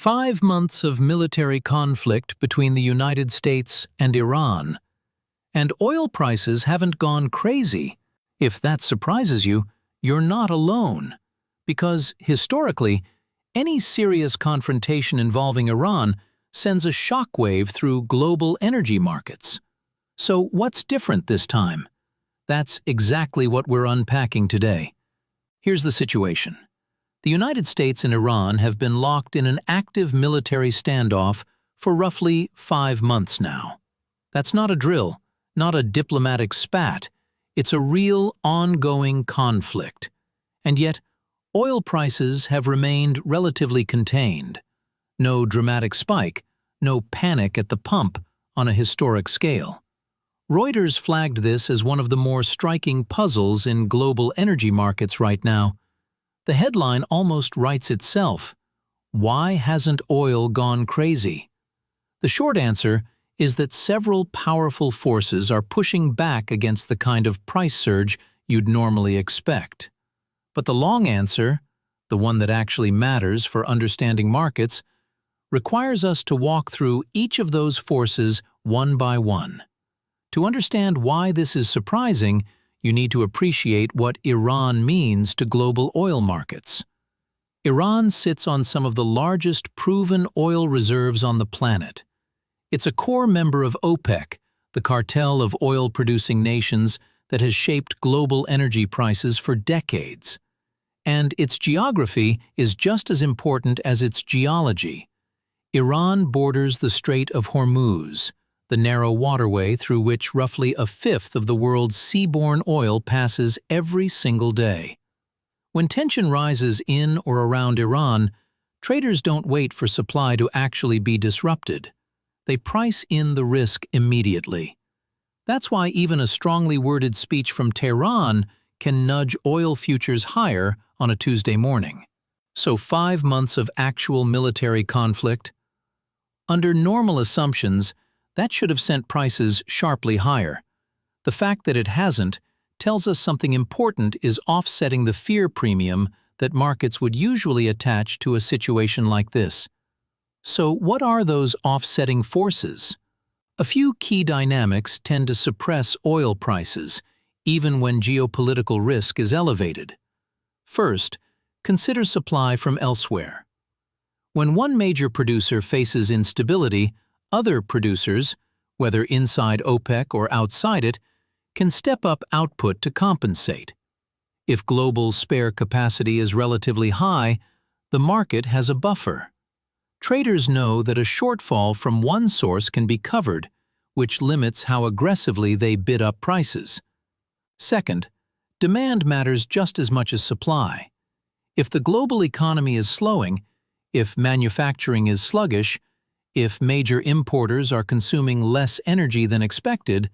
5 months of military conflict between the United States and Iran. And oil prices haven't gone crazy. If that surprises you, you're not alone. Because, historically, any serious confrontation involving Iran sends a shockwave through global energy markets. So what's different this time? That's exactly what we're unpacking today. Here's the situation. The United States and Iran have been locked in an active military standoff for roughly 5 months now. That's not a drill, not a diplomatic spat. It's a real, ongoing conflict. And yet, oil prices have remained relatively contained. No dramatic spike, no panic at the pump on a historic scale. Reuters flagged this as one of the more striking puzzles in global energy markets right now. The headline almost writes itself. Why hasn't oil gone crazy? The short answer is that several powerful forces are pushing back against the kind of price surge you'd normally expect. But the long answer, the one that actually matters for understanding markets, requires us to walk through each of those forces one by one. To understand why this is surprising, you need to appreciate what Iran means to global oil markets. Iran sits on some of the largest proven oil reserves on the planet. It's a core member of OPEC, the cartel of oil-producing nations that has shaped global energy prices for decades. And its geography is just as important as its geology. Iran borders the Strait of Hormuz, the narrow waterway through which roughly a fifth of the world's seaborne oil passes every single day. When tension rises in or around Iran, traders don't wait for supply to actually be disrupted. They price in the risk immediately. That's why even a strongly worded speech from Tehran can nudge oil futures higher on a Tuesday morning. So 5 months of actual military conflict? Under normal assumptions, that should have sent prices sharply higher. The fact that it hasn't tells us something important is offsetting the fear premium that markets would usually attach to a situation like this. So what are those offsetting forces? A few key dynamics tend to suppress oil prices, even when geopolitical risk is elevated. First, consider supply from elsewhere. When one major producer faces instability, other producers, whether inside OPEC or outside it, can step up output to compensate. If global spare capacity is relatively high, the market has a buffer. Traders know that a shortfall from one source can be covered, which limits how aggressively they bid up prices. Second, demand matters just as much as supply. If the global economy is slowing, if manufacturing is sluggish, if major importers are consuming less energy than expected,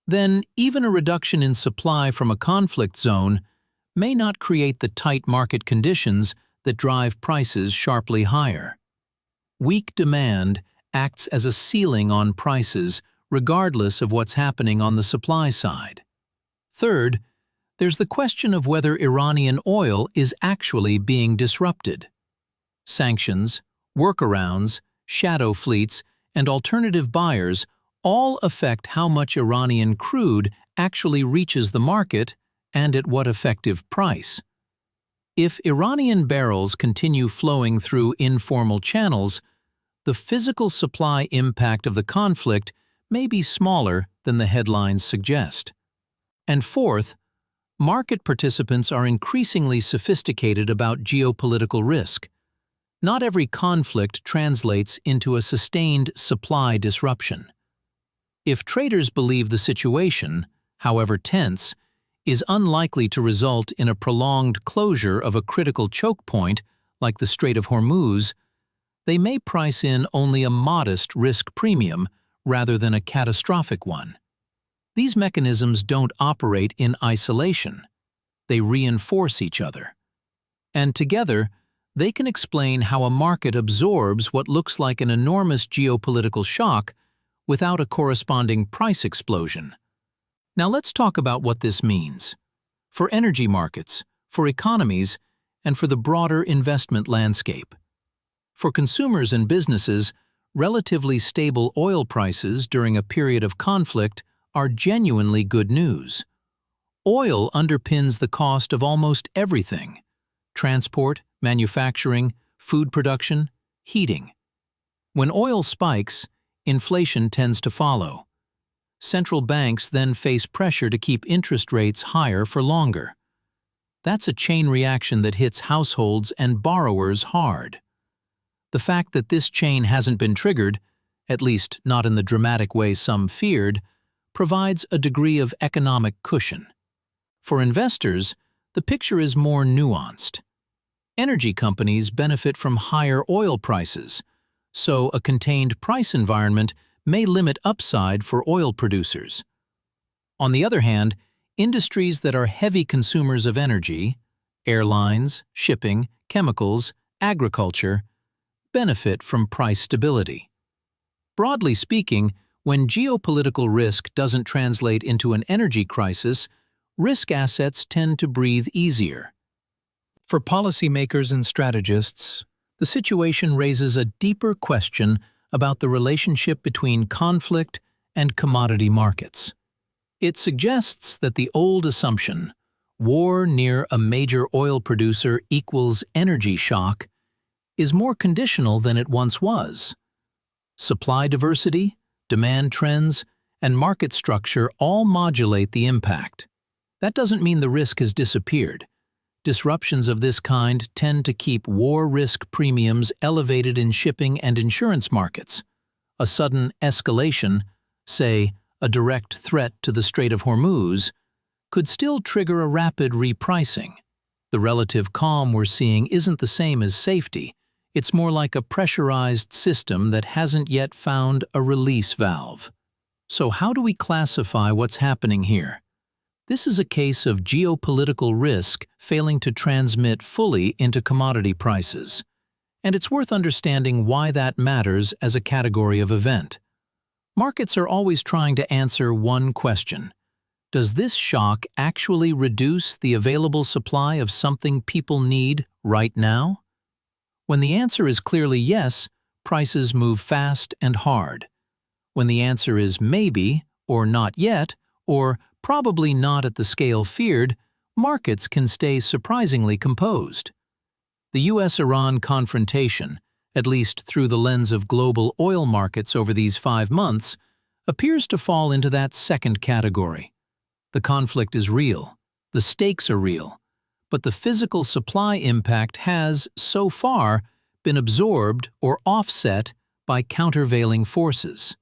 then even a reduction in supply from a conflict zone may not create the tight market conditions that drive prices sharply higher. Weak demand acts as a ceiling on prices regardless of what's happening on the supply side. Third, there's the question of whether Iranian oil is actually being disrupted. Sanctions, workarounds, shadow fleets, and alternative buyers all affect how much Iranian crude actually reaches the market and at what effective price. If Iranian barrels continue flowing through informal channels, the physical supply impact of the conflict may be smaller than the headlines suggest. And fourth, market participants are increasingly sophisticated about geopolitical risk. Not every conflict translates into a sustained supply disruption. If traders believe the situation, however tense, is unlikely to result in a prolonged closure of a critical choke point like the Strait of Hormuz, they may price in only a modest risk premium rather than a catastrophic one. These mechanisms don't operate in isolation. They reinforce each other. And together, they can explain how a market absorbs what looks like an enormous geopolitical shock without a corresponding price explosion. Now let's talk about what this means for energy markets, for economies, and for the broader investment landscape. For consumers and businesses, relatively stable oil prices during a period of conflict are genuinely good news. Oil underpins the cost of almost everything: transport, manufacturing, food production, heating. When oil spikes, inflation tends to follow. Central banks then face pressure to keep interest rates higher for longer. That's a chain reaction that hits households and borrowers hard. The fact that this chain hasn't been triggered, at least not in the dramatic way some feared, provides a degree of economic cushion. For investors, the picture is more nuanced. Energy companies benefit from higher oil prices, so a contained price environment may limit upside for oil producers. On the other hand, industries that are heavy consumers of energy, airlines, shipping, chemicals, agriculture, benefit from price stability. Broadly speaking, when geopolitical risk doesn't translate into an energy crisis, risk assets tend to breathe easier. For policymakers and strategists, the situation raises a deeper question about the relationship between conflict and commodity markets. It suggests that the old assumption, war near a major oil producer equals energy shock, is more conditional than it once was. Supply diversity, demand trends, and market structure all modulate the impact. That doesn't mean the risk has disappeared. Disruptions of this kind tend to keep war risk premiums elevated in shipping and insurance markets. A sudden escalation, say a direct threat to the Strait of Hormuz, could still trigger a rapid repricing. The relative calm we're seeing isn't the same as safety. It's more like a pressurized system that hasn't yet found a release valve. So how do we classify what's happening here? This is a case of geopolitical risk failing to transmit fully into commodity prices. And it's worth understanding why that matters as a category of event. Markets are always trying to answer one question: does this shock actually reduce the available supply of something people need right now? When the answer is clearly yes, prices move fast and hard. When the answer is maybe, or not yet, or probably not at the scale feared, markets can stay surprisingly composed. The US-Iran confrontation, at least through the lens of global oil markets over these 5 months, appears to fall into that second category. The conflict is real, the stakes are real, but the physical supply impact has, so far, been absorbed or offset by countervailing forces.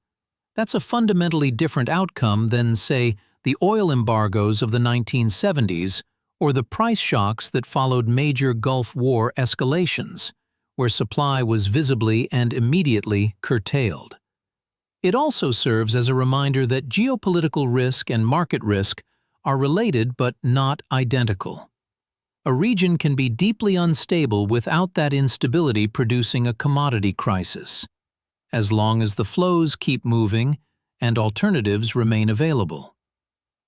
That's a fundamentally different outcome than, say, the oil embargoes of the 1970s or the price shocks that followed major Gulf War escalations, where supply was visibly and immediately curtailed. It also serves as a reminder that geopolitical risk and market risk are related but not identical. A region can be deeply unstable without that instability producing a commodity crisis, as long as the flows keep moving and alternatives remain available.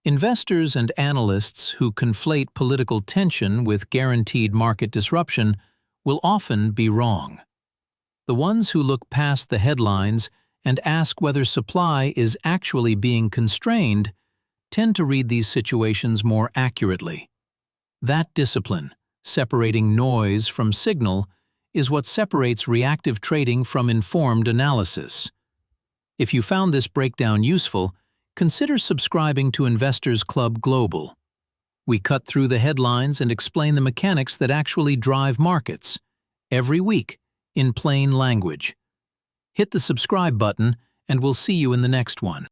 Investors and analysts who conflate political tension with guaranteed market disruption will often be wrong. The ones who look past the headlines and ask whether supply is actually being constrained tend to read these situations more accurately. That discipline, separating noise from signal, is what separates reactive trading from informed analysis. If you found this breakdown useful, consider subscribing to Investors Club Global. We cut through the headlines and explain the mechanics that actually drive markets, every week, in plain language. Hit the subscribe button, and we'll see you in the next one.